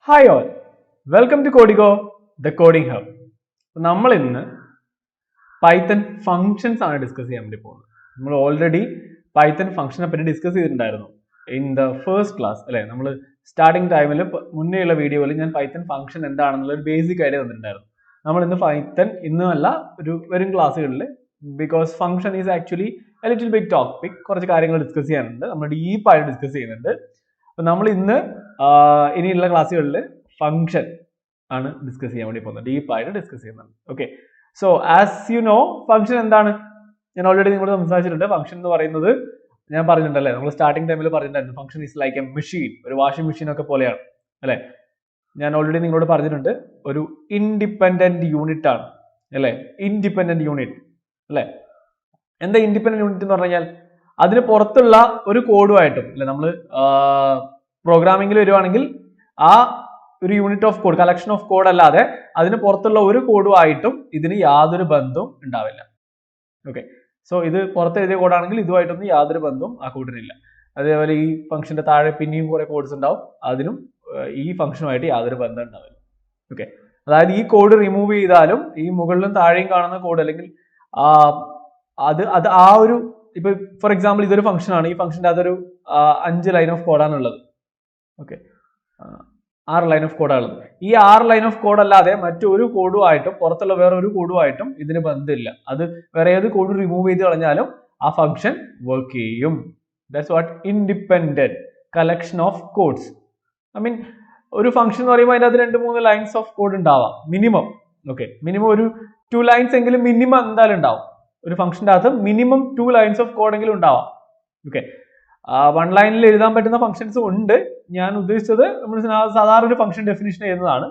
Hi all, welcome to Codigo, the Coding Hub. നമ്മൾ ഇന്ന് Python functions ആണ് discuss ചെയ്യാൻ വേണ്ടി പോകുന്നത്. നമ്മൾ ഓൾറെഡി പൈത്തൺ ഫംഗ്ഷനെ പറ്റി ഡിസ്കസ് ചെയ്തിട്ടുണ്ടായിരുന്നു ഇൻ ദ ഫസ്റ്റ് ക്ലാസ് അല്ലെ. നമ്മൾ സ്റ്റാർട്ടിംഗ് ടൈമിൽ മുന്നേയുള്ള വീഡിയോയിൽ ഞാൻ പൈത്തൺ ഫംഗ്ഷൻ എന്താണെന്നുള്ള ഒരു ബേസിക് ഐഡിയ തന്നിട്ടുണ്ടായിരുന്നു. നമ്മൾ ഇന്ന് പൈത്തൺ ഇന്നുമല്ല ഒരു വരും ക്ലാസ്സുകളിൽ because function is actually a little big topic, കുറച്ച് കാര്യങ്ങൾ ഡിസ്കസ് ചെയ്യാനുണ്ട്, നമ്മൾ ഡീപ്പായിട്ട് ഡിസ്കസ് ചെയ്യുന്നുണ്ട്. അപ്പൊ നമ്മൾ ഇന്ന് ഇനിയുള്ള ക്ലാസ്സുകളിൽ ഫംഗ്ഷൻ ആണ് ഡിസ്കസ് ചെയ്യാൻ വേണ്ടി പോകുന്നത്, ഡീപ്പായിട്ട് ഡിസ്കസ് ചെയ്യുന്നുണ്ട്. Okay, so as you know function എന്താണ് ഞാൻ ഓൾറെഡി നിങ്ങളോട് സംസാരിച്ചിട്ടുണ്ട്. ഫംഗ്ഷൻ എന്ന് പറയുന്നത് ഞാൻ പറഞ്ഞിട്ടുണ്ടല്ലേ, നമ്മൾ സ്റ്റാർട്ടിംഗ് ടൈമിൽ പറഞ്ഞിട്ടുണ്ടായിരുന്നു function is like A machine, ഒരു വാഷിംഗ് മെഷീൻ ഒക്കെ പോലെയാണ് അല്ലെ. ഞാൻ ഓൾറെഡി നിങ്ങളോട് പറഞ്ഞിട്ടുണ്ട് ഒരു ഇൻഡിപെൻഡന്റ് യൂണിറ്റ് ആണ് അല്ലെ, ഇൻഡിപെൻഡന്റ് യൂണിറ്റ് അല്ലെ. എന്താ ഇൻഡിപെൻഡന്റ് യൂണിറ്റ് എന്ന് പറഞ്ഞു കഴിഞ്ഞാൽ അതിന് പുറത്തുള്ള ഒരു കോഡുമായിട്ടും അല്ലെ, നമ്മൾ പ്രോഗ്രാമിംഗിൽ വരുവാണെങ്കിൽ ആ ഒരു unit of code, collection of code അല്ലാതെ അതിന് പുറത്തുള്ള ഒരു കോഡുമായിട്ടും ഇതിന് യാതൊരു ബന്ധവും ഉണ്ടാവില്ല. ഓക്കെ, സോ ഇത് പുറത്ത് എഴുതിയ കോഡാണെങ്കിൽ ഇതുമായിട്ടൊന്നും യാതൊരു ബന്ധവും ആ കോഡിനില്ല. അതേപോലെ ഈ ഫംഗ്ഷന്റെ താഴെ പിന്നെയും കുറെ കോഡ്സ് ഉണ്ടാവും, അതിനും ഈ ഫംഗ്ഷനുമായിട്ട് യാതൊരു ബന്ധം ഉണ്ടാവില്ല. ഓക്കെ, അതായത് ഈ കോഡ് റിമൂവ് ചെയ്താലും ഈ മുകളിലും താഴെയും കാണുന്ന കോഡ് അല്ലെങ്കിൽ അത് ആ ഒരു, ഇപ്പൊ ഫോർ എക്സാമ്പിൾ ഇതൊരു ഫംഗ്ഷൻ ആണ്, ഈ ഫംഗ്ഷന്റെ അതൊരു 5 ലൈൻ ഓഫ് കോഡാണ് ഉള്ളത്. ഓക്കെ, 6 ലൈൻ ഓഫ് കോഡാണ്. ഈ 6 ലൈൻ ഓഫ് കോഡ് അല്ലാതെ മറ്റൊരു കോഡുമായിട്ടും പുറത്തുള്ള വേറെ ഒരു കോഡുമായിട്ടും ഇതിന് ബന്ധമില്ല. അത് വേറെ ഏത് കോഡ് റിമൂവ് ചെയ്ത് കളഞ്ഞാലും ആ ഫംഗ്ഷൻ വർക്ക് ചെയ്യും. That's what independent collection of codes. I mean ഒരു ഫംഗ്ഷൻ എന്ന് പറയുമ്പോൾ അതിനകത്ത് 2-3 ലൈൻസ് ഓഫ് കോഡ് ഉണ്ടാവാം മിനിമം. ഓക്കെ, മിനിമം ഒരു 2 ലൈൻസ് എങ്കിലും മിനിമം എന്തായാലും ഉണ്ടാവും. ഒരു ഫംഗ്ഷന്റെ അകത്ത് മിനിമം 2 ലൈൻസ് ഓഫ് കോഡ് എങ്കിലും ഉണ്ടാവാം. ഓക്കെ, 1 ലൈനിൽ എഴുതാൻ പറ്റുന്ന ഫംഗ്ഷൻസ് ഉണ്ട്. ഞാൻ ഉദ്ദേശിച്ചത് നമ്മൾ സാധാരണ ഒരു ഫംഗ്ഷൻ ഡെഫിനിഷൻ ചെയ്യുന്നതാണ്.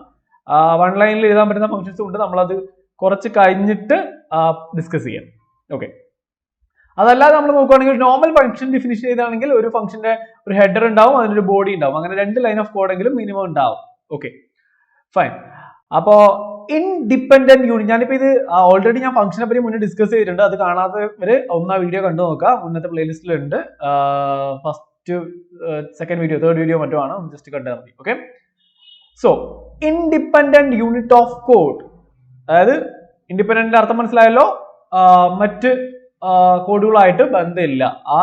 1 ലൈനിൽ എഴുതാൻ പറ്റുന്ന ഫംഗ്ഷൻസ് ഉണ്ട്, നമ്മളത് കുറച്ച് കഴിഞ്ഞിട്ട് ഡിസ്കസ് ചെയ്യാം. ഓക്കെ, അതല്ലാതെ നമ്മൾ നോക്കുകയാണെങ്കിൽ നോർമൽ ഫംഗ്ഷൻ ഡെഫിനിഷൻ ചെയ്താണെങ്കിൽ ഒരു ഫംഗ്ഷന്റെ ഒരു ഹെഡർ ഉണ്ടാവും, അതിനൊരു ബോഡി ഉണ്ടാവും, അങ്ങനെ 2 ലൈൻ ഓഫ് കോഡ് എങ്കിലും മിനിമം ഉണ്ടാവും. Okay, fine. അപ്പോ ഇൻഡിപെൻഡന്റ് യൂണിറ്റ്, ഞാനിപ്പോ ഇത് ഓൾറെഡി ഞാൻ ഫംഗ്ഷനെ പറ്റി മുന്നേ ഡിസ്കസ് ചെയ്തിട്ടുണ്ട്. അത് കാണാത്തവര് ഒന്നാ വീഡിയോ കണ്ടു നോക്കാം, മുന്നത്തെ പ്ലേലിസ്റ്റിലുണ്ട്. First second video third video മറ്റോ ആണ്, ജസ്റ്റ് കണ്ടാൽ മതി. Okay, so independent unit of code, അതായത് ഇൻഡിപെൻഡന്റ് അർത്ഥം മനസ്സിലായല്ലോ, മറ്റ് കോഡുകളായിട്ട് ബന്ധമില്ല. ആ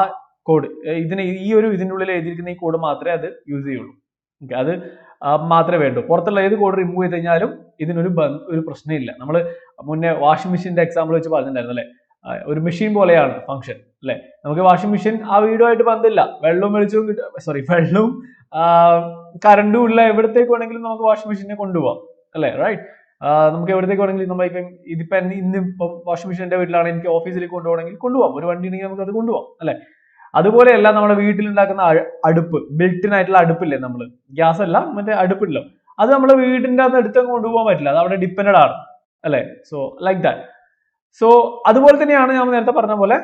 കോഡ് ഇതിന്റെ ഉള്ളിൽ എഴുതിയിരിക്കുന്ന ഈ കോഡ് മാത്രമേ അത് യൂസ് ചെയ്യുള്ളൂ. ഓക്കെ, അത് മാത്രമേ വേണ്ടൂ. പുറത്തുള്ള ഏത് കോഡ് റിമൂവ് ചെയ്ത് കഴിഞ്ഞാലും ഇതിനൊരു പ്രശ്നമില്ല. നമ്മൾ മുന്നേ വാഷിംഗ് മെഷീന്റെ എക്സാമ്പിൾ വെച്ച് പറഞ്ഞിട്ടുണ്ടായിരുന്നു അല്ലെ, ഒരു മെഷീൻ പോലെയാണ് ഫംഗ്ഷൻ അല്ലെ. നമുക്ക് വാഷിംഗ് മെഷീൻ ആ വീടുമായിട്ട് ബന്ധമില്ല, വെള്ളവും വെള്ളവും കറണ്ടും ഉള്ള എവിടത്തേക്ക് വേണമെങ്കിലും നമുക്ക് വാഷിംഗ് മെഷീനെ കൊണ്ടുപോകാം അല്ലെ, റൈറ്റ്. നമുക്ക് എവിടത്തേക്ക് വേണമെങ്കിലും ഇതിപ്പോ ഇന്നിപ്പം വാഷിംഗ് മെഷീന്റെ വീട്ടിലാണ്, എനിക്ക് ഓഫീസിലേക്ക് കൊണ്ടുപോകണമെങ്കിൽ കൊണ്ടുപോകാം, ഒരു വണ്ടി ഉണ്ടെങ്കിൽ നമുക്ക് അത് കൊണ്ടുപോകാം അല്ലെ. അതുപോലെയല്ല നമ്മുടെ വീട്ടിലുണ്ടാക്കുന്ന അടുപ്പ്, ബിൽറ്റിൻ ആയിട്ടുള്ള അടുപ്പില്ലേ, നമ്മൾ ഗ്യാസ് അല്ല മറ്റേ അടുപ്പില്ലോ, അത് നമ്മുടെ വീടിന്റെ അകത്ത് എടുത്തങ്ങ് കൊണ്ടുപോകാൻ പറ്റില്ല, അത് അവിടെ ഡിപ്പെൻഡഡ് ആണ് അല്ലെ. So like that. സോ അതുപോലെ തന്നെയാണ് ഞാൻ നേരത്തെ പറഞ്ഞ പോലെ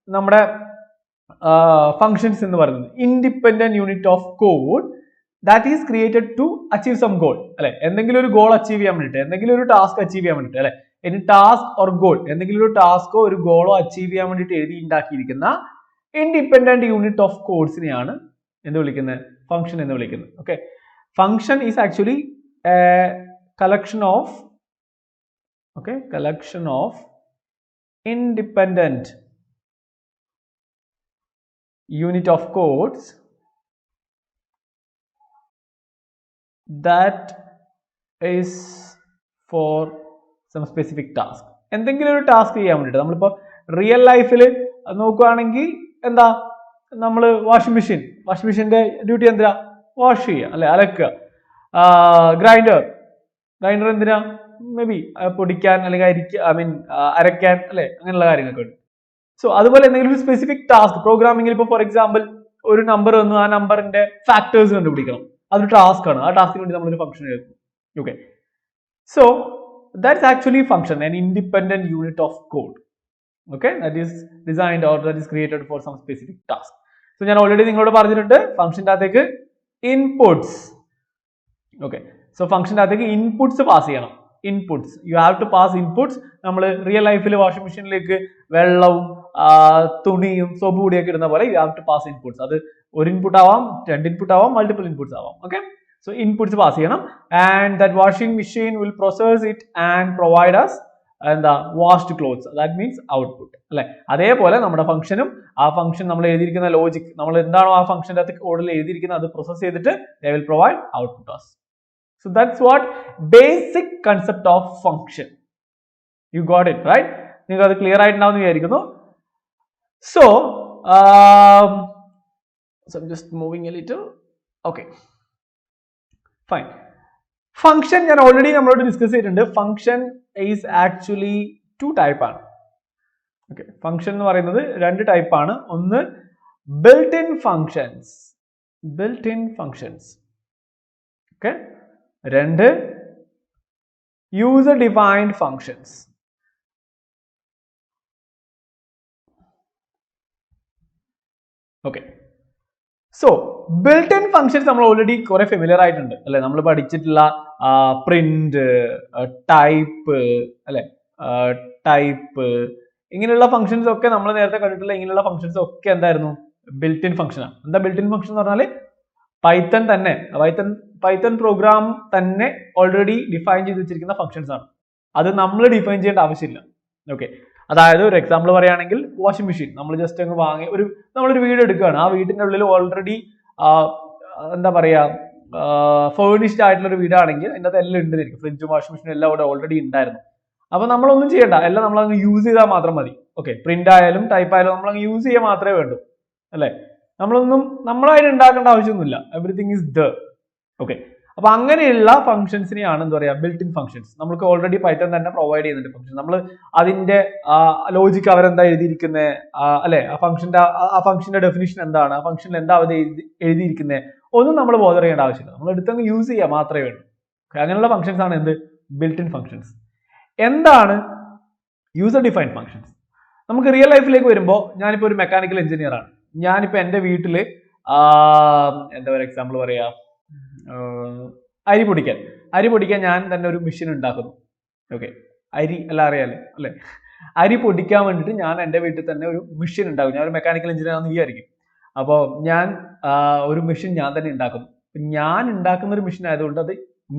നമ്മുടെ ഫങ്ഷൻസ് എന്ന് പറയുന്നത് independent unit of code that is created to achieve some goal അല്ലെ. എന്തെങ്കിലും ഒരു ഗോൾ അച്ചീവ് ചെയ്യാൻ വേണ്ടിയിട്ട്, എന്തെങ്കിലും ഒരു ടാസ്ക് അച്ചീവ് ചെയ്യാൻ വേണ്ടിയിട്ട് അല്ലെ, ഇനി ടാസ്ക് ഓർ ഗോൾ, എന്തെങ്കിലും ഒരു ടാസ്കോ ഒരു ഗോളോ അച്ചീവ് ചെയ്യാൻ വേണ്ടിയിട്ട് എഴുതി ഉണ്ടാക്കിയിരിക്കുന്ന ഇൻഡിപെൻഡന്റ് യൂണിറ്റ് ഓഫ് കോഡ്സിനെയാണ് എന്ത് വിളിക്കുന്നത്, ഫംഗ്ഷൻ എന്ന് വിളിക്കുന്നത്. Okay, function is actually collection of independent unit of codes that is for some specific task. എന്തെങ്കിലും ഒരു ടാസ്ക് ചെയ്യാൻ വേണ്ടിയിട്ട്, നമ്മളിപ്പോ റിയൽ ലൈഫിൽ നോക്കുകയാണെങ്കിൽ എന്താ, നമ്മൾ വാഷിംഗ് മെഷീന്റെ ഡ്യൂട്ടി എന്തിനാ, വാഷ് ചെയ്യുക അല്ലെ, അലക്കുക. ഗ്രൈൻഡർ എന്തിനാ, മേ ബി പൊടിക്കാൻ അല്ലെങ്കിൽ അരയ്ക്കാൻ അല്ലെ, അങ്ങനെയുള്ള കാര്യങ്ങളൊക്കെ ഉണ്ട്. സോ അതുപോലെ എന്തെങ്കിലും ഒരു സ്പെസിഫിക് ടാസ്ക് പ്രോഗ്രാമിംഗിൽ ഇപ്പോൾ ഫോർ എക്സാമ്പിൾ ഒരു നമ്പർ വന്നു, ആ നമ്പറിന്റെ ഫാക്ടേഴ്സ് കണ്ടുപിടിക്കണം, അതൊരു ടാസ്ക് ആണ്, ആ ടാസ്കിന് വേണ്ടി നമ്മളൊരു ഫംഗ്ഷൻ എഴുതുന്നു. Okay, so that's actually function, an independent unit of code. Okay, that is designed or that is created for some specific task. So ഞാൻ ഓൾറെഡി നിങ്ങളോട് പറഞ്ഞിട്ടുണ്ട് ഫംഗ്ഷന്റെ അകത്തേക്ക് ഇൻപുട്സ്. ഓക്കെ, സോ ഫംഗ്ഷന്റെ അകത്തേക്ക് ഇൻപുട്സ് പാസ് ചെയ്യണം. Inputs, you have to pass inputs. നമ്മൾ real ലൈഫിൽ വാഷിംഗ് മെഷീനിലേക്ക് വെള്ളവും തുണിയും സോപ്പ് പൊടിയൊക്കെ ഇടുന്ന പോലെ you have to pass inputs. അത് ഒരു ഇൻപുട്ട് ആവാം, 2 ഇൻപുട്ട് ആവാം, മൾട്ടിപ്പിൾ ഇൻപുട്സ് ആവാം. ഓക്കെ, So inputs pass ചെയ്യണം and that washing machine will process it and provide us എന്താ washed clothes. That means output അല്ലെ. അതേപോലെ നമ്മുടെ ഫംഗ്ഷനും ആ ഫംഗ്ഷൻ നമ്മൾ എഴുതിയിരിക്കുന്ന ലോജിക് നമ്മൾ എന്താണോ ആ ഫംഗ്ഷൻ്റെ അകത്ത് കോഡിൽ എഴുതിയിരിക്കുന്നത് അത് പ്രോസസ് ചെയ്തിട്ട് they will provide output to us. So that's what basic concept of function. You got it, right? നിങ്ങൾക്ക് അത് ക്ലിയർ ആയിട്ടുണ്ടാവുമെന്ന് വിചാരിക്കുന്നു. So I'm just moving a little. Okay. Fine. Function ഞാൻ ഓൾറെഡി നമ്മളോട് ഡിസ്കസ് ചെയ്തിട്ടുണ്ട്. ഫംഗ്ഷൻ ഈസ് ആക്ച്വലി 2 ടൈപ്പ് ആണ്. Okay, function എന്ന് പറയുന്നത് 2 type ആണ്. ഒന്ന് built in functions. Okay, 2 user defined functions. Okay, so built in functions നമ്മൾ ഓൾറെഡി കുറെ ഫെമിലിയർ ആയിട്ടുണ്ട് അല്ലെ. നമ്മൾ പഠിച്ചിട്ടുള്ള പ്രിന്റ്, ടൈപ്പ് അല്ലെ, ടൈപ്പ് ഇങ്ങനെയുള്ള ഫങ്ഷൻസ് ഒക്കെ നമ്മൾ നേരത്തെ കണ്ടിട്ടുള്ള ഇങ്ങനെയുള്ള ഫങ്ഷൻസ് ഒക്കെ എന്തായിരുന്നു ബിൽറ്റ് ഇൻ ഫങ്ഷൻ ആണ്. എന്താ ബിൽറ്റ് ഇൻ ഫങ്ഷൻ എന്ന് പറഞ്ഞാൽ പൈത്തൺ പ്രോഗ്രാം തന്നെ ഓൾറെഡി ഡിഫൈൻ ചെയ്ത് വെച്ചിരിക്കുന്ന ഫങ്ഷൻസ് ആണ്. അത് നമ്മൾ ഡിഫൈൻ ചെയ്യേണ്ട ആവശ്യമില്ല. ഓക്കെ, അതായത് ഒരു എക്സാമ്പിൾ പറയുകയാണെങ്കിൽ വാഷിംഗ് മെഷീൻ നമ്മൾ ജസ്റ്റ് അങ്ങ് വാങ്ങി നമ്മളൊരു വീട് എടുക്കുകയാണ്. ആ വീടിന്റെ ഉള്ളിൽ ഓൾറെഡി എന്താ പറയാ ഫേർണിഷ്ഡ് ആയിട്ടുള്ള ഒരു വീടാണെങ്കിൽ അതിൻ്റെ അകത്ത് എല്ലാം ഉണ്ടായിരിക്കും. ഫ്രിഡ്ജും വാഷിംഗ് മെഷീനും എല്ലാം അവിടെ ഓൾറെഡി ഉണ്ടായിരുന്നു. അപ്പൊ നമ്മളൊന്നും ചെയ്യണ്ട, എല്ലാം നമ്മൾ അങ്ങ് യൂസ് ചെയ്താൽ മാത്രം മതി. ഓക്കെ, പ്രിന്റ് ആയാലും ടൈപ്പ് ആയാലും നമ്മൾ അങ്ങ് യൂസ് ചെയ്യാൻ മാത്രമേ വേണ്ടൂ അല്ലെ. നമ്മളായിട്ട് ഉണ്ടാക്കേണ്ട ആവശ്യമൊന്നുമില്ല. Everything is the. ഓക്കെ, അപ്പൊ അങ്ങനെയുള്ള ഫംഗ്ഷൻസിനെയാണ് എന്താ പറയാ ബിൽറ്റ് ഇൻ ഫംഗ്ഷൻസ്. നമുക്ക് ഓൾറെഡി പൈത്തൺ തന്നെ പ്രൊവൈഡ് ചെയ്യുന്നുണ്ട് ഫംഗ്ഷൻ. നമ്മൾ അതിന്റെ ലോജിക് അവരെന്താ എഴുതിയിരിക്കുന്നത് അല്ലെ, ആ ഫംഗ്ഷന്റെ ഡെഫിനിഷൻ എന്താണ്, ആ ഫംഗ്ഷനിൽ എന്താ അവർ എഴുതിയിരിക്കുന്നത് ഒന്നും നമ്മൾ ബോധർ ചെയ്യേണ്ട ആവശ്യമില്ല. നമ്മൾ എടുത്തങ്ങ് യൂസ് ചെയ്യാൻ മാത്രമേ വേണ്ടൂ. അങ്ങനെയുള്ള ഫംഗ്ഷൻസ് ആണ് എന്ത് ബിൽറ്റ് ഇൻ ഫംഗ്ഷൻസ്. എന്താണ് യൂസർ ഡിഫൈൻഡ് ഫംഗ്ഷൻസ്? നമുക്ക് റിയൽ ലൈഫിലേക്ക് വരുമ്പോൾ ഞാനിപ്പോൾ ഒരു മെക്കാനിക്കൽ എഞ്ചിനീയർ ആണ്. ഞാനിപ്പോൾ എൻ്റെ വീട്ടിൽ എന്താ പറയുക എക്സാമ്പിൾ പറയാ അരി പൊടിക്കാൻ ഞാൻ തന്നെ ഒരു മെഷീൻ ഉണ്ടാക്കുന്നു. ഓക്കെ, അരി എല്ലാം അറിയാലോ അല്ലെ. അരി പൊടിക്കാൻ വേണ്ടിയിട്ട് ഞാൻ എൻ്റെ വീട്ടിൽ തന്നെ ഒരു മെഷീൻ ഉണ്ടാക്കും. ഞാൻ ഒരു മെക്കാനിക്കൽ എഞ്ചിനീയർ ആണെന്ന് വിചാരിക്കും. അപ്പോൾ ഞാൻ ഒരു മെഷീൻ ഞാൻ തന്നെ ഉണ്ടാക്കുന്നു. ഞാൻ ഉണ്ടാക്കുന്ന ഒരു മെഷീൻ ആയതുകൊണ്ട് അത്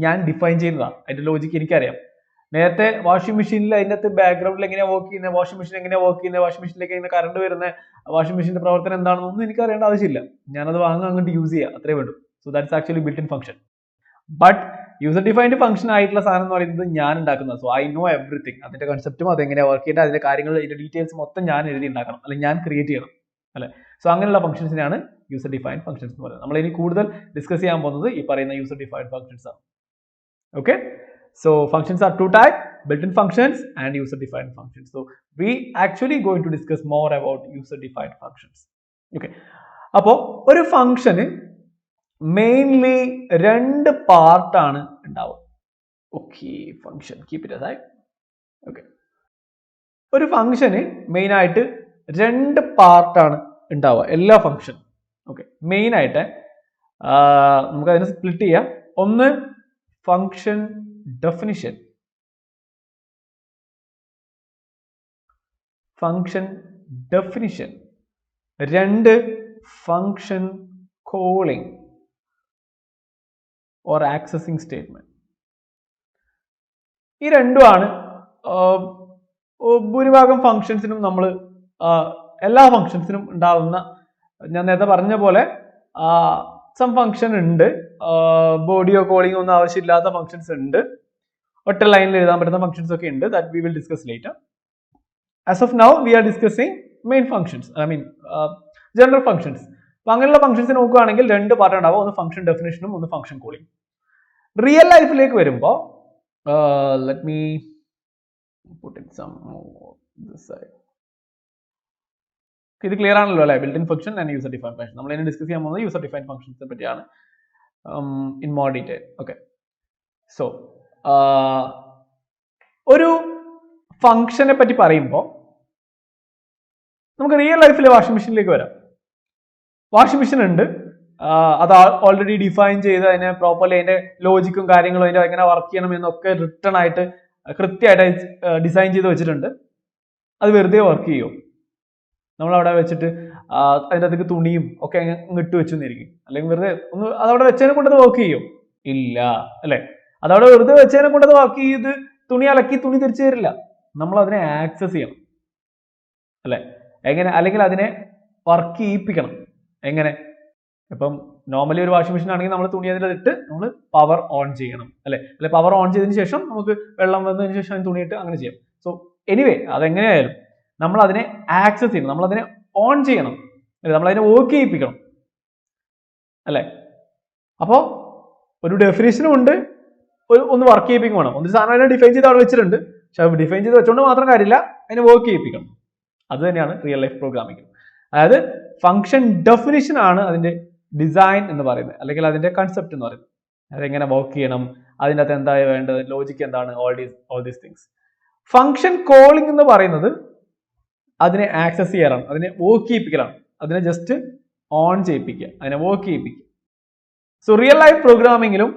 ഞാൻ ഡിഫൈൻ ചെയ്യുന്നതാണ്. അതിന്റെ ലോജിക്ക് എനിക്കറിയാം. നേരത്തെ വാഷിംഗ് മെഷീനിൽ അതിൻ്റെ അകത്ത് ബാക്ക്ഗ്രൗണ്ടിൽ എങ്ങനെയാ വർക്ക് ചെയ്യുന്നത്, വാഷിംഗ് മെഷീൻ എങ്ങനെയാ വർക്ക് ചെയ്യുന്നത്, വാഷിംഗ് മെഷീനിലേക്ക് എങ്ങനെ കറണ്ട് വരുന്നത്, വാഷിംഗ് മെഷീന്റെ പ്രവർത്തനം എന്താണെന്നൊന്നും എനിക്ക് അറിയേണ്ട ആവശ്യമില്ല. ഞാനത് അങ്ങോട്ട് യൂസ് ചെയ്യാം, അത്രേ വേണ്ടൂ. So that's actually built in function. But user defined function ആയിട്ടുള്ള സാധനം എന്ന് പറയുന്നത് ഞാൻ ഉണ്ടാക്കുന്നത്. So I know everything. അതിന്റെ കൺസെപ്റ്റും അതെങ്ങനെയാ വർക്ക് ചെയ്യേണ്ടത്, അതിന്റെ കാര്യങ്ങൾ, അതിന്റെ ഡീറ്റെയിൽസ് മൊത്തം ഞാൻ എഴുതി ഉണ്ടാക്കണം, അല്ലെങ്കിൽ ഞാൻ ക്രിയേറ്റ് ചെയ്യണം അല്ലെ. സോ അങ്ങനെയുള്ള ഫംഗ്ഷൻസിനാണ് യൂസർ ഡിഫൈൻഡ് ഫംഗ്ഷൻസ് എന്ന് പറയുന്നത്. നമ്മൾ ഇനി കൂടുതൽ ഡിസ്കസ് ചെയ്യാൻ പോകുന്നത് ഈ പറയുന്ന യൂസർ ഡിഫൈൻഡ് ഫംഗ്ഷൻസ് ആണ്. Okay, so functions are 2 types, built-in functions and user-defined functions. So we actually going to discuss more about user-defined functions. Okay, അപ്പോൾ ഒരു ഫംഗ്ഷന് മെയിൻലി 2 പാർട്ടാണ് ഉണ്ടാവുക. Okay, function keep it aside. Okay, ഒരു ഫംഗ്ഷന് main ആയിട്ട് 2 പാർട്ടാണ് ഉണ്ടാവുക എല്ലാ ഫംഗ്ഷൻ. ഓക്കെ, മെയിൻ ആയിട്ട് നമുക്ക് അതിനെ സ്പ്ലിറ്റ് ചെയ്യാം. ഒന്ന് ഫംഗ്ഷൻ definition, രണ്ട് function calling or accessing statement. ഈ രണ്ടുമാണ് ഭൂരിഭാഗം ഫംഗ്ഷൻസിനും നമ്മൾ എല്ലാ ഫംഗ്ഷൻസിനും ഉണ്ടാവുന്ന, ഞാൻ നേരത്തെ പറഞ്ഞ പോലെ സം ഫംഗ്ഷൻ ഉണ്ട്, ബോഡിയോ കോളിംഗ് ഒന്നും ആവശ്യമില്ലാത്ത ഫംഗ്ഷൻസ് ഉണ്ട്, ഒറ്റ ലൈനിൽ എഴുതാൻ പറ്റുന്ന ഫംഗ്ഷൻസ് ഒക്കെ ഉണ്ട്. That we will discuss later. As of now we R discussing main functions, I mean general functions. അപ്പൊ അങ്ങനെയുള്ള ഫംഗ്ഷൻസ് നോക്കുകയാണെങ്കിൽ 2 പാർട്ട് ഉണ്ടാവും. ഒന്ന് ഫംഗ്ഷൻ ഡെഫിനിഷനും ഒന്ന് ഫംഗ്ഷൻ കോളിംഗ്. റിയൽ ലൈഫിലേക്ക് വരുമ്പോൾ let me put it some this side. ഇത് ക്ലിയർ ആണല്ലോ അല്ലെ, built in function and user defined function. നമ്മൾ ഇനി ഡിസ്കസ് ചെയ്യാൻ പോകുന്നത് യൂസർ ഡിഫൈൻഡ് ഫംഗ്ഷൻസിനെ പറ്റിയാണ് in more detail. Okay, so ഒരു ഫംഗ്ഷനെ പറ്റി പറയുമ്പോൾ നമുക്ക് റിയൽ ലൈഫിലെ വാഷിംഗ് മെഷീനിലേക്ക് വരാം. വാഷിംഗ് മെഷീൻ ഉണ്ട്, അത് ഓൾറെഡി ഡിഫൈൻ ചെയ്ത് അതിനെ പ്രോപ്പർലി അതിന്റെ ലോജിക്കും കാര്യങ്ങളും അതിന്റെ എങ്ങനെ വർക്ക് ചെയ്യണം എന്നൊക്കെ റിട്ടേൺ ആയിട്ട് കൃത്യമായിട്ട് ഡിസൈൻ ചെയ്ത് വെച്ചിട്ടുണ്ട്. അത് വെറുതെ വർക്ക് ചെയ്യും. നമ്മൾ അവിടെ വെച്ചിട്ട് അതിൻ്റെ അകത്തേക്ക് തുണിയും ഒക്കെ ഇട്ട് വെച്ചു എന്നിരിക്കും, അല്ലെങ്കിൽ വെറുതെ ഒന്ന് അതവിടെ വെച്ചതിനെ കൊണ്ട് അത് വർക്ക് ചെയ്യും. ഇല്ല, അല്ലെ? അതവിടെ വെറുതെ വെച്ചതിനെ കൊണ്ട് അത് വർക്ക് ചെയ്ത് തുണി അലക്കി തുണി തിരിച്ചു തരില്ല. നമ്മൾ അതിനെ ആക്സസ് ചെയ്യണം, അല്ലെ? എങ്ങനെ? അല്ലെങ്കിൽ അതിനെ വർക്ക് ചെയ്യിപ്പിക്കണം. എങ്ങനെ? ഇപ്പം നോർമലി ഒരു വാഷിംഗ് മെഷീൻ ആണെങ്കിൽ നമ്മൾ തുണി അതിലിട്ട് നമ്മൾ പവർ ഓൺ ചെയ്യണം, അല്ലെ? അല്ലെ പവർ ഓൺ ചെയ്തതിന് ശേഷം നമുക്ക് വെള്ളം വന്നതിന് ശേഷം തുണി ഇട്ട് അങ്ങനെ ചെയ്യാം. സോ എനിവേ അതെങ്ങനെയായാലും നമ്മൾ അതിനെ ആക്സസ് ചെയ്യണം, നമ്മൾ അതിനെ ഓൺ ചെയ്യണം, അല്ലെ? നമ്മൾ അതിനെ വർക്ക് ചെയ്യിപ്പിക്കണം, അല്ലെ? അപ്പോ ഒരു ഡെഫിനേഷനും ഉണ്ട്, ഒന്ന് വർക്ക് ചെയ്യിപ്പിക്കും വേണം. ഒന്ന് സാധനം അതിനെ ഡിഫൈൻ ചെയ്ത് അവിടെ വെച്ചിട്ടുണ്ട്, പക്ഷെ ഡിഫൈൻ ചെയ്ത് വെച്ചുകൊണ്ട് മാത്രം കാര്യമില്ല, അതിനെ വർക്ക് ചെയ്യിപ്പിക്കണം. അത് തന്നെയാണ് റിയൽ ലൈഫ് പ്രോഗ്രാമിംഗ്. അതായത് ഫംഗ്ഷൻ ഡെഫിനിഷൻ ആണ് അതിന്റെ ഡിസൈൻ എന്ന് പറയുന്നത്, അല്ലെങ്കിൽ അതിന്റെ കൺസെപ്റ്റ് എന്ന് പറയുന്നത്. അതെങ്ങനെ വർക്ക് ചെയ്യണം, അതിൻ്റെ അകത്ത് എന്താ വേണ്ടത്, ലോജിക്ക് എന്താണ്, all these things. Function calling എന്ന് പറയുന്നത് അതിനെ ആക്സസ് ചെയ്യാറാണ്, അതിനെ വർക്ക് ചെയ്യിപ്പിക്കലാണ്, അതിനെ ജസ്റ്റ് ഓൺ ചെയ്യിപ്പിക്കുക, അതിനെ വർക്ക് ചെയ്യിപ്പിക്കുക. സോ റിയൽ ലൈഫ് പ്രോഗ്രാമിങ്ങിലും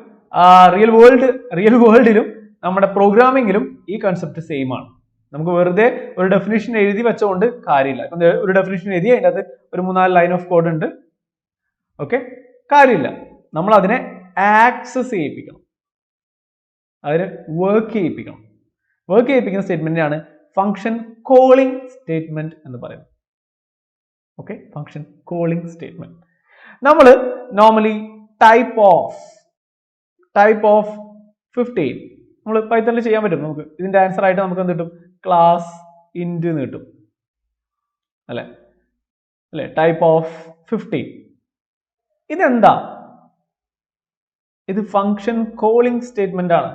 റിയൽ വേൾഡിലും നമ്മുടെ പ്രോഗ്രാമിങ്ങിലും ഈ കൺസെപ്റ്റ് സെയിം ആണ്. നമുക്ക് വെറുതെ ഒരു ഡെഫിനിഷൻ എഴുതി വെച്ചുകൊണ്ട് കാര്യമില്ല. ഇപ്പം ഒരു ഡെഫിനിഷൻ എഴുതി അതിൻ്റെ അകത്ത് ഒരു 3-4 ലൈൻ ഓഫ് കോഡ് ഉണ്ട്, ഓക്കെ, കാര്യമില്ല. നമ്മൾ അതിനെ ആക്സസ് ചെയ്യിപ്പിക്കണം, അതിന് വർക്ക് ചെയ്യിപ്പിക്കണം. വർക്ക് ചെയ്യിപ്പിക്കുന്ന സ്റ്റേറ്റ്മെന്റിനാണ് ഫംഗ്ഷൻ കോളിംഗ് സ്റ്റേറ്റ്മെന്റ് എന്ന് പറയുന്നത്. Okay, function calling statement. നമ്മൾ നോർമലി ടൈപ്പ് ഓഫ് 15 നമ്മൾ പൈത്തണിൽ ചെയ്യാൻ പറ്റും. നമുക്ക് ഇതിന്റെ ആൻസർ ആയിട്ട് നമുക്ക് എന്ത് കിട്ടും? ക്ലാസ് ഇന്റ് എന്ന് കിട്ടും, അല്ലെ? ടൈപ്പ് ഓഫ് 15 ഇതെന്താ? ഇത് ഫംഗ്ഷൻ കോളിംഗ് സ്റ്റേറ്റ്മെന്റ് ആണ്.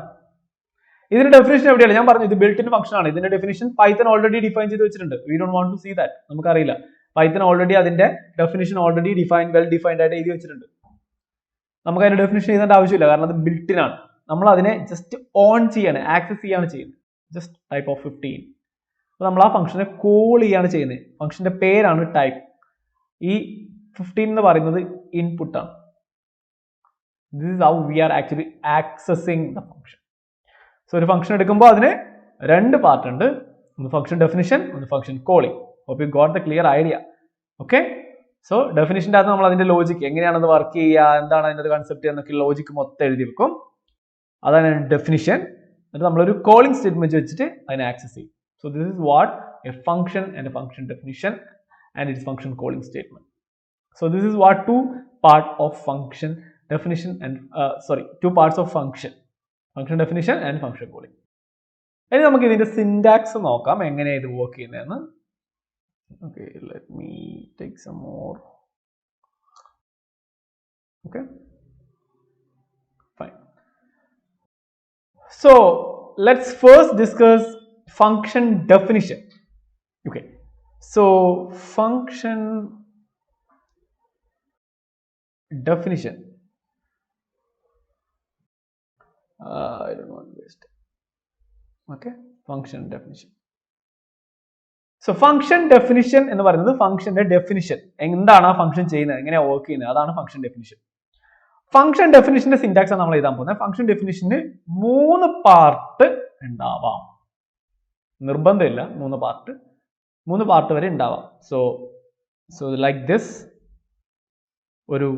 ഇതിന്റെ ഡെഫിനിഷൻ എവിടെയാണ്? ഞാൻ പറഞ്ഞു ഇത് ബിൽറ്റ് ഇൻ ഫംഗ്ഷൻ ആണ്. ഇതിന്റെ ഡെഫിനിഷൻ പൈത്തൺ ഓൾറെഡി ഡിഫൈൻ ചെയ്ത് വെച്ചിട്ടുണ്ട്. We don't want to see that. നമുക്കറിയില്ല, പൈത്തൺ ഓൾറെഡി അതിന്റെ ഡെഫിനിഷൻ ഓൾറെഡി വെൽ ഡിഫൈൻഡ് ആയിട്ട് എഴുതി വെച്ചിട്ടുണ്ട്. നമുക്ക് അതിന്റെ ഡെഫിനിഷൻ എഴുതേണ്ട ആവശ്യമില്ല, കാരണം അത് ബിൽറ്റ് ഇൻ ആണ്. നമ്മൾ അതിനെ ജസ്റ്റ് ഓൺ ചെയ്യാണ്, ആക്സസ് ചെയ്യാണ് ചെയ്യുന്നത്. Just type of 15. അപ്പൊ നമ്മൾ ആ ഫംഗ്ഷനെ കോൾ ചെയ്യാണ് ചെയ്യുന്നത്. ഫംഗ്ഷന്റെ പേരാണ് ടൈപ്പ്. ഈ 15 എന്ന് പറയുന്നത് ഇൻപുട്ട് ആണ്. This is how we are actually accessing the function. So ഒരു ഫംഗ്ഷൻ എടുക്കുമ്പോൾ അതിന് 2 പാർട്ട് ഉണ്ട്, ഒന്ന് ഫംഗ്ഷൻ ഡെഫിനിഷൻ, ഒന്ന് function calling. Hope you got the clear idea. Okay, so ഡെഫിനിഷൻ്റെ അകത്ത് നമ്മൾ അതിന്റെ ലോജിക്ക് എങ്ങനെയാണത് വർക്ക് ചെയ്യുക, എന്താണ് അതിന്റെ കൺസെപ്റ്റ് എന്നൊക്കെ ലോജിക്ക് മൊത്തം എഴുതി വെക്കും. അതാണ് ഡെഫിനിഷൻ. എന്നിട്ട് നമ്മളൊരു കോളിംഗ് സ്റ്റേറ്റ്മെന്റ് വെച്ചിട്ട് അതിനെ ആക്സസ് ചെയ്യും. So this is what a function and A function definition and it's function calling statement. So this is what two parts of function definition and two parts of function definition and function calling. ഇനി നമുക്ക് ഇതിന്റെ syntax നോക്കാം, എങ്ങനെ ഇത് work ചെയ്യുന്നതെന്ന്. Okay, let me take some more. Okay, fine. So let's first discuss function definition. Okay, so function definition. I don't want to waste. Okay, function definition. So function definition എന്ന് പറയുന്നത് ഫംഗ്ഷന്റെ definition, എന്താണ് ആ function ചെയ്യുന്നത്, എങ്ങനെയാ work ചെയ്യുന്നത്, അതാണ് function definition. Function ഡെഫിനിഷന്റെ syntax ആണ് നമ്മൾ എഴുതാൻ പോകുന്നത്. ഫംഗ്ഷൻ ഡെഫിനിഷന് 3 പാർട്ട് ഉണ്ടാവാം, നിർബന്ധമില്ല 3 പാർട്ട് വരെ ഉണ്ടാവാം. So like this. ഒരു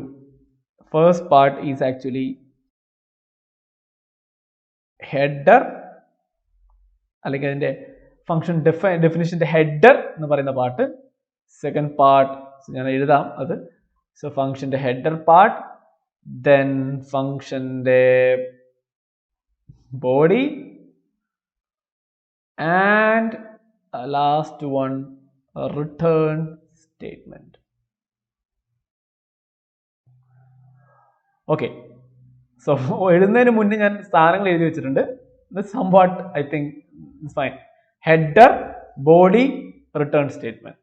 first part is actually header, അല്ലെങ്കിൽ അതിന്റെ ഫംഗ്ഷൻ ഡെഫിനിഷന്റെ ഹെഡർ എന്ന് പറയുന്ന പാർട്ട്. സെക്കൻഡ് പാർട്ട് ഞാൻ എഴുതാം അത്. സോ ഫംഗ്ഷന്റെ ഹെഡർ പാർട്ട്, ദെൻ ഫംഗ്ഷന്റെ body, and last one return statement. Okay, so എഴുതുന്നതിന് മുന്നേ ഞാൻ സ്ഥാനങ്ങൾ എഴുതി വെച്ചിട്ടുണ്ട്. Somewhat I think fine. Header, body, return statement.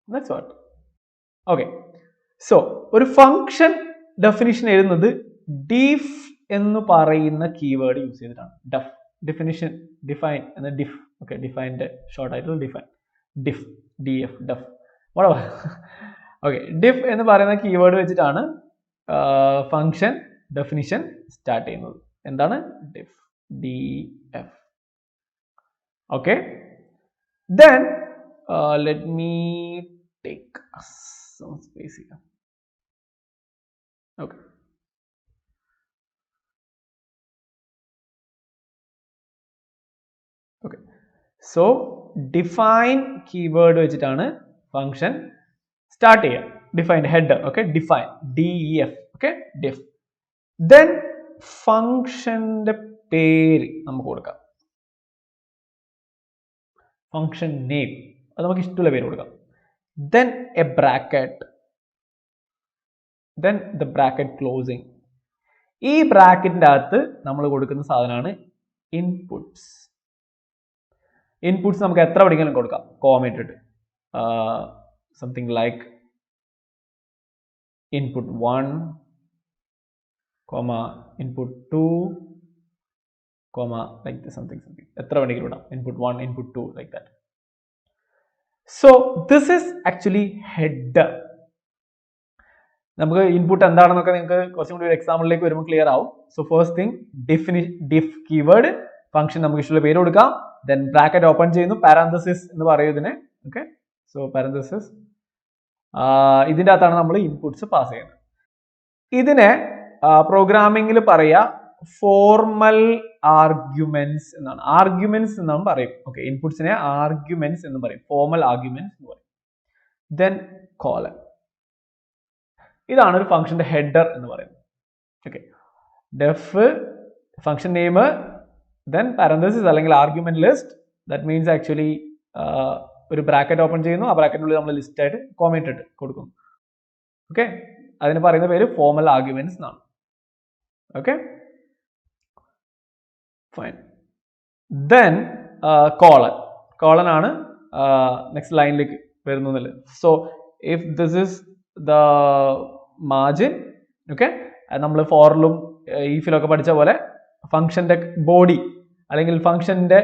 That's what. Okay, so ഒരു ഫംഗ്ഷൻ ഡെഫിനിഷൻ എഴുതുന്നത് ഡിഫ് എന്ന് പറയുന്ന കീവേഡ് യൂസ് ചെയ്തിട്ടാണ്. ഡെഫിനിഷൻ, ഡിഫൈൻ എന്ന ഡിഫ്. ഓക്കെ, ഡിഫൈൻ്റെ ഷോർട്ട് ആയിട്ടുള്ള ഡിഫൈൻ, ഡിഫ്, DF, ഡെഫ്, ഓക്കെ, ഡിഫ് എന്ന് പറയുന്ന കീവേഡ് വെച്ചിട്ടാണ് ഫംഗ്ഷൻ ഡെഫിനിഷൻ സ്റ്റാർട്ട് ചെയ്യുന്നത്. എന്താണ്? ഡിഫ്, DF. Okay, then let me take some space here. Okay, so define keyword വെച്ചിട്ടാണ് ഫംഗ്ഷൻ സ്റ്റാർട്ട് ചെയ്യുക. Define header, okay, define DEF, okay, def. Then ഫംഗ്ഷന്റെ പേര് നമുക്ക് കൊടുക്കാം, ഫംഗ്ഷൻ നെയിം, അത് നമുക്ക് ഇഷ്ടമുള്ള പേര് കൊടുക്കാം. Then A bracket, then the bracket closing. ഈ ബ്രാക്കറ്റിന്റെ അകത്ത് നമ്മൾ കൊടുക്കുന്ന സാധനമാണ് ഇൻപുട്സ്. ഇൻപുട്സ് നമുക്ക് എത്ര പഠിക്കാനും കൊടുക്കാം, കോമ ഇട്ടിട്ട്. Something like input 1, input 2, like this, something. എത്ര വേണമെങ്കിലും ഇടാം, input 1, input 2, like that. So this is actually header. നമുക്ക് ഇൻപുട്ട് എന്താണെന്നൊക്കെ നിങ്ങൾക്ക് കുറച്ചും കൂടി ഒരു എക്സാമ്പിളിലേക്ക് വരുമ്പോൾ ക്ലിയർ ആവും. So first thing, def keyword, function നമുക്ക് ഇഷ്ടമുള്ള പേര് കൊടുക്കാം. ദെൻ ബ്രാക്കറ്റ് ഓപ്പൺ ചെയ്യുന്നു, പാരാന്തസിസ് എന്ന് പറയും ഇതിനെ. ഓക്കെ, സോ പാരാന്തസിസ്, ഇതിൻ്റെ അകത്താണ് നമ്മൾ ഇൻപുട്സ് പാസ് ചെയ്യുന്നത്. ഇതിനെ പ്രോഗ്രാമിംഗിൽ പറയാ ഫോർമൽ ആർഗ്യുമെന്റ്സ് എന്നാണ്. ആർഗ്യുമെന്റ്സ് എന്നാണ് പറയും. ഓക്കെ, ഇൻപുട്സിനെ ആർഗ്യുമെന്റ്സ് എന്ന് പറയും, ഫോർമൽ ആർഗ്യുമെന്റ്സ് എന്ന് പറയും. ദെൻ കോളൻ, ഇതാണ് ഒരു ഫംഗ്ഷന്റെ ഹെഡർ എന്ന് പറയുന്നത്. Okay, def function name, then parenthesis അല്ലെങ്കിൽ argument list. That means actually ഒരു ബ്രാക്കറ്റ് ഓപ്പൺ ചെയ്യുന്നു, ആ ബ്രാക്കറ്റിനുള്ളിൽ നമ്മൾ ലിസ്റ്റ് ആയിട്ട് കോമന്റ് ഇട്ട് കൊടുക്കുന്നു. ഓക്കെ, അതിന് പറയുന്ന പേര് ഫോർമൽ ആർഗ്യുമെന്റ്സ് എന്നാണ്. Okay, fine. ദെൻ കോളൻ ആണ് നെക്സ്റ്റ് ലൈനിലേക്ക് വരുന്നത്. So if this is the margin, okay, നമ്മൾ ഫോറിലും ഈഫിലൊക്കെ പഠിച്ച പോലെ ഫംഗ്ഷന്റെ ബോഡി അല്ലെങ്കിൽ ഫംഗ്ഷന്റെ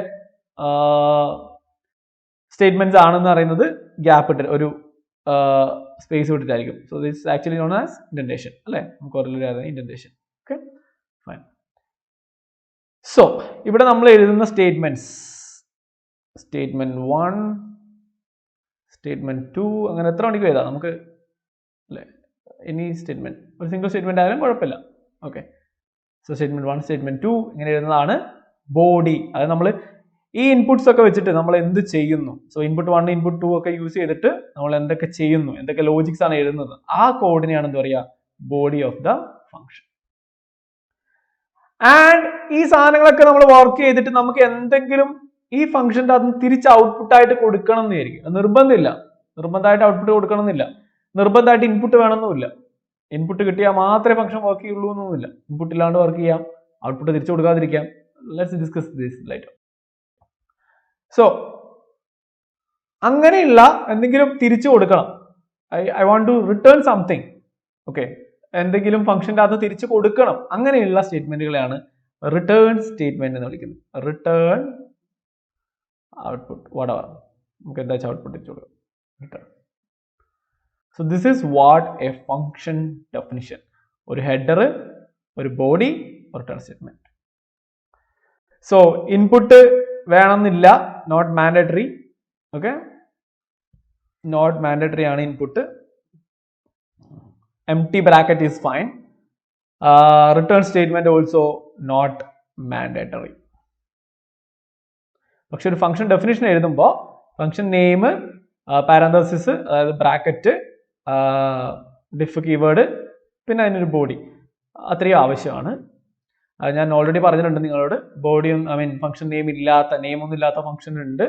സ്റ്റേറ്റ്മെന്റ്സ് ആണെന്ന് പറയുന്നത് ഗ്യാപ്പ് ഇട്ട് ഒരു സ്പേസ് വിട്ടിട്ടായിരിക്കും. So this actually known as indentation, അല്ലേ, നമുക്ക് ഓർമ്മ ഇൻഡന്റേഷൻ. Okay, fine. സോ ഇവിടെ നമ്മൾ എഴുതുന്ന സ്റ്റേറ്റ്മെന്റ്സ്, സ്റ്റേറ്റ്മെന്റ് 1, സ്റ്റേറ്റ്മെന്റ് 2, അങ്ങനെ എത്ര മണിക്ക് എഴുതാം നമുക്ക്, അല്ലേ, എനി സ്റ്റേറ്റ്മെന്റ്, ഒരു സിംഗിൾ സ്റ്റേറ്റ്മെന്റ് ആയാലും കുഴപ്പമില്ല. ഓക്കെ, സോ സ്റ്റേറ്റ്മെന്റ് 1, സ്റ്റേറ്റ്മെന്റ് 2 ഇങ്ങനെ എഴുതുന്നതാണ് ബോഡി. അത് നമ്മൾ ഈ ഇൻപുട്സ് ഒക്കെ വെച്ചിട്ട് നമ്മൾ എന്ത് ചെയ്യുന്നു, സോ ഇൻപുട്ട് 1, ഇൻപുട്ട് 2 ഒക്കെ യൂസ് ചെയ്തിട്ട് നമ്മൾ എന്തൊക്കെ ചെയ്യുന്നു, എന്തൊക്കെ ലോജിക്സ് ആണ് എഴുതുന്നത്, ആ കോഡിനെയാണ് എന്താ പറയുക, body of the function. And ഈ സാധനങ്ങളൊക്കെ നമ്മൾ വർക്ക് ചെയ്തിട്ട് നമുക്ക് എന്തെങ്കിലും ഈ ഫംഗ്ഷന്റെ അത് തിരിച്ച് ഔട്ട്പുട്ട് ആയിട്ട് കൊടുക്കണം എന്നായിരിക്കും. നിർബന്ധമായിട്ട് ഔട്ട്പുട്ട് കൊടുക്കണം എന്നില്ല, നിർബന്ധമായിട്ട് ഇൻപുട്ട് വേണമെന്നില്ല. ഇൻപുട്ട് കിട്ടിയാൽ മാത്രമേ ഫംഗ്ഷൻ വർക്ക് ചെയ്യുള്ളൂ എന്നൊന്നുമില്ല. ഇൻപുട്ട് ഇല്ലാണ്ട് വർക്ക് ചെയ്യാം, ഔട്ട്പുട്ട് തിരിച്ചു കൊടുക്കാതിരിക്കാം. Let's discuss this later. So അങ്ങനെയുള്ള എന്തെങ്കിലും തിരിച്ചു കൊടുക്കണം, I want to return something, okay, എന്തെങ്കിലും ഫംഗ്ഷന്റെ അത് തിരിച്ചു കൊടുക്കണം, അങ്ങനെയുള്ള സ്റ്റേറ്റ്മെന്റുകളെയാണ് റിട്ടേൺ സ്റ്റേറ്റ്മെന്റ് എന്ന് വിളിക്കുന്നത്. റിട്ടേൺ ഔട്ട്പുട്ട്, whatever, നമുക്ക് എന്താ വെച്ചാൽ ഔട്ട്പുട്ട് തിരിച്ചു കൊടുക്കാം, return. So this is what a function definition. ഒരു ഹെഡർ, ഒരു body, return statement. So input വേണമെന്നില്ല, not mandatory. Okay, not mandatory ആണ് input. empty bracket is fine. Return statement also not mandatory. പക്ഷെ ഒരു ഫംഗ്ഷൻ ഡെഫിനിഷൻ എഴുതുമ്പോൾ function name, parenthesis, അതായത് bracket, ഡിഫ് keyword, പിന്നെ അതിനൊരു ബോഡി, അത്രയും ആവശ്യമാണ്. ഞാൻ ഓൾറെഡി പറഞ്ഞിട്ടുണ്ട് നിങ്ങളോട്, ബോഡിയും ഫംഗ്ഷൻ നെയിം ഒന്നും ഇല്ലാത്ത ഫംഗ്ഷൻ ഉണ്ട്.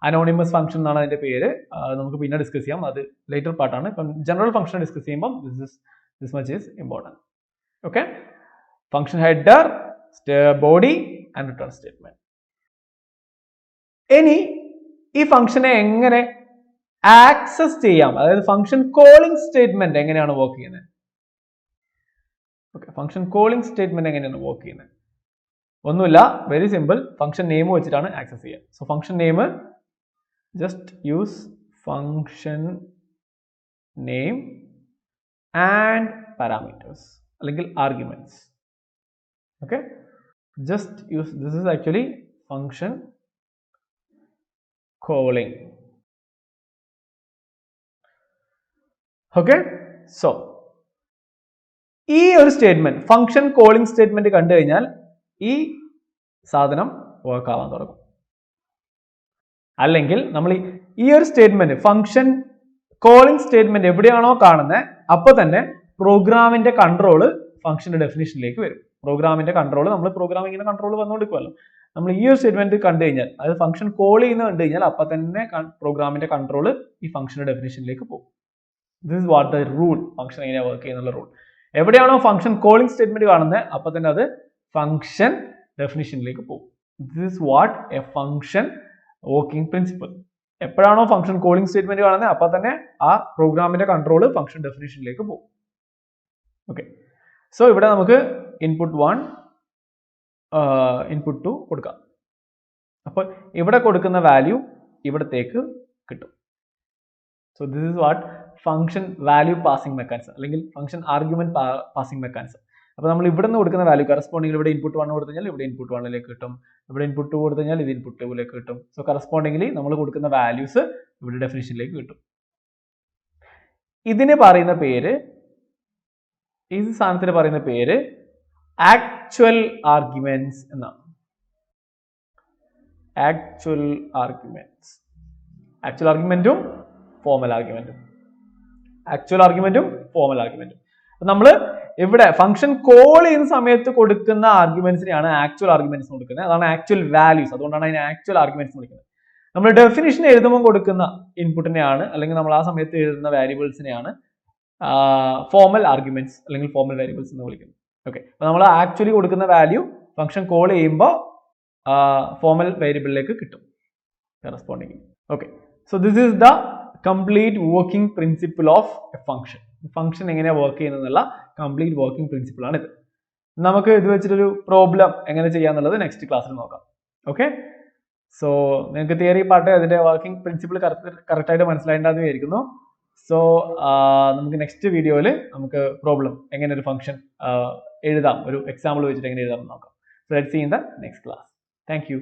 അനോണിമസ് ഫംഗ്ഷൻ എന്നാണ് അതിന്റെ പേര്. നമുക്ക് പിന്നെ ഡിസ്കസ് ചെയ്യാം, അത് ലേറ്റർ പാർട്ടാണ്. ഇപ്പം ജനറൽ ഫംഗ്ഷൻ ഡിസ്കസ് ചെയ്യുമ്പോൾ this much is important. Okay, function header, body and return statement. ഇനി ഈ ഫംഗ്ഷനെ എങ്ങനെ ആക്സസ് ചെയ്യാം, അതായത് ഫംഗ്ഷൻ കോളിംഗ് സ്റ്റേറ്റ്മെന്റ് എങ്ങനെയാണ് വർക്ക് ചെയ്യുന്നത്. ഓക്കെ, ഫംഗ്ഷൻ കോളിംഗ് സ്റ്റേറ്റ്മെന്റ് എങ്ങനെയാണ് വർക്ക് ചെയ്യുന്നത്? ഒന്നുമില്ല, വെരി സിമ്പിൾ. ഫംഗ്ഷൻ നെയിം വെച്ചിട്ടാണ് ആക്സസ് ചെയ്യുക. So function name, just use function name and parameters അല്ലെങ്കിൽ arguments. Okay, just use, this is actually function calling. Okay, so ഈ ഒരു statement, function calling statement കണ്ടു കഴിഞ്ഞാൽ ഈ സാധനം വർക്ക് ആവാൻ തുടങ്ങും. അല്ലെങ്കിൽ നമ്മൾ ഈ ഒരു സ്റ്റേറ്റ്മെന്റ് ഫംഗ്ഷൻ കോളിംഗ് സ്റ്റേറ്റ്മെന്റ് എവിടെയാണോ കാണുന്നത് അപ്പോൾ തന്നെ പ്രോഗ്രാമിന്റെ കൺട്രോൾ ഫംഗ്ഷന്റെ ഡെഫിനിഷനിലേക്ക് വരും. പ്രോഗ്രാമിന്റെ കൺട്രോൾ നമ്മൾ പ്രോഗ്രാമിങ്ങിന്റെ കൺട്രോൾ വന്നുകൊണ്ടിരിക്കുമല്ലോ. നമ്മൾ ഈ ഒരു സ്റ്റേറ്റ്മെന്റ് കണ്ടു കഴിഞ്ഞാൽ അതായത് ഫംഗ്ഷൻ കോൾ ചെയ്യുന്നത് കണ്ടു കഴിഞ്ഞാൽ അപ്പോൾ തന്നെ പ്രോഗ്രാമിന്റെ കൺട്രോൾ ഈ ഫംഗ്ഷന്റെ ഡെഫിനിഷനിലേക്ക് പോകും. This is what the rule. Function എങ്ങനെയാണ് വർക്ക് ചെയ്യുന്നുള്ള റൂൾ. എവിടെയാണോ ഫംഗ്ഷൻ കോളിംഗ് സ്റ്റേറ്റ്മെന്റ് കാണുന്നത് അപ്പോൾ തന്നെ അത് ഫംഗ്ഷൻ ഡെഫിനിഷനിലേക്ക് പോകും. This is what a function working principle. എപ്പോഴാണോ ഫംഗ്ഷൻ കോളിംഗ് സ്റ്റേറ്റ്മെന്റ് കാണുന്നത് അപ്പോൾ തന്നെ ആ പ്രോഗ്രാമിന്റെ കൺട്രോൾ ഫംഗ്ഷൻ ഡെഫിനിഷനിലേക്ക് പോകും. ഓക്കെ, സോ ഇവിടെ നമുക്ക് ഇൻപുട്ട് 1 ഇൻപുട്ട് 2 കൊടുക്കാം. അപ്പോൾ ഇവിടെ കൊടുക്കുന്ന വാല്യൂ ഇവിടത്തേക്ക് കിട്ടും. So this is what function value passing mechanism അല്ലെങ്കിൽ ഫംഗ്ഷൻ ആർഗ്യുമെന്റ് പാസിംഗ് മെക്കാനിസം. അപ്പോൾ നമ്മൾ ഇവിടെ നിന്ന് കൊടുക്കുന്ന വാല്യൂ കറസ്പോണ്ടിങ്ങിൽ ഇവിടെ ഇൻപുട്ട് 1 കൊടുത്തു കഴിഞ്ഞാൽ ഇവിടെ ഇൻപുട്ട് 1ലേക്ക് കിട്ടും, ഇവിടെ ഇൻപുട്ട് 2 കൊടുത്തു കഴിഞ്ഞാൽ ഇത് ഇൻപുട്ട് 2ലേക്ക് കിട്ടും. സോ കറസ്പോണ്ടിങ്ങിലി നമ്മൾ കൊടുക്കുന്ന വാല്യൂസ് ഇവിടെ ഡെഫിനിഷനിലേക്ക് കിട്ടും. ഇതിന് പറയുന്ന പേര്, ഈ സാധനത്തിന് പറയുന്ന പേര് ആക്ച്വൽ ആർഗ്യുമെന്റ്സ് എന്നാണ്. Actual arguments. ആക്ച്വൽ ആർഗ്യുമെന്റും ഫോർമൽ ആർഗ്യുമെന്റും. ആക്ച്വൽ ആർഗ്യുമെന്റും ഫോർമൽ ആർഗ്യുമെന്റും. നമ്മൾ ഇവിടെ ഫംഗ്ഷൻ കോൾ ചെയ്യുന്ന സമയത്ത് കൊടുക്കുന്ന ആർഗ്യുമെന്റ്സിനെയാണ് ആക്ച്വൽ ആർഗ്യുമെന്റ്സ് കൊടുക്കുന്നത്. അതാണ് ആക്ച്വൽ വാല്യൂസ്. അതുകൊണ്ടാണ് അതിനെ ആക്ച്വൽ ആർഗ്യുമെന്റ്സ് വിളിക്കുന്നത്. നമ്മൾ ഡെഫിനിഷൻ എഴുതുമ്പോൾ കൊടുക്കുന്ന ഇൻപുട്ടിനെയാണ് അല്ലെങ്കിൽ നമ്മൾ ആ സമയത്ത് എഴുതുന്ന വാരിയബിൾസിനെയാണ് ഫോർമൽ ആർഗ്യുമെന്റ്സ് അല്ലെങ്കിൽ ഫോർമൽ വാരിയബിൾസ് എന്ന് വിളിക്കുന്നത്. ഓക്കെ, അപ്പോൾ നമ്മൾ ആക്ച്വലി കൊടുക്കുന്ന വാല്യൂ ഫംഗ്ഷൻ കോൾ ചെയ്യുമ്പോൾ ഫോർമൽ വേരിയബിളിലേക്ക് കിട്ടും corresponding. Okay, so this is the complete working principle of A function. Function എങ്ങനെയാണ് വർക്ക് ചെയ്യുന്നതെന്നുള്ള കംപ്ലീറ്റ് വർക്കിംഗ് പ്രിൻസിപ്പിൾ ആണ് ഇത്. നമുക്ക് ഇത് വെച്ചിട്ടൊരു പ്രോബ്ലം എങ്ങനെ ചെയ്യാന്നുള്ളത് നെക്സ്റ്റ് ക്ലാസ്സിൽ നോക്കാം. ഓക്കെ, സോ നിങ്ങൾക്ക് തിയറി പാർട്ട് അതിന്റെ വർക്കിംഗ് പ്രിൻസിപ്പിൾ കറക്റ്റായിട്ട് മനസ്സിലായിട്ടുണ്ടെന്ന് വിചാരിക്കുന്നു. സോ നമുക്ക് നെക്സ്റ്റ് വീഡിയോയിൽ നമുക്ക് പ്രോബ്ലം എങ്ങനെ ഒരു ഫംഗ്ഷൻ എഴുതാം, ഒരു എക്സാമ്പിൾ വെച്ചിട്ട് എങ്ങനെ എഴുതാം നോക്കാം. So let's see in the next class. Thank U.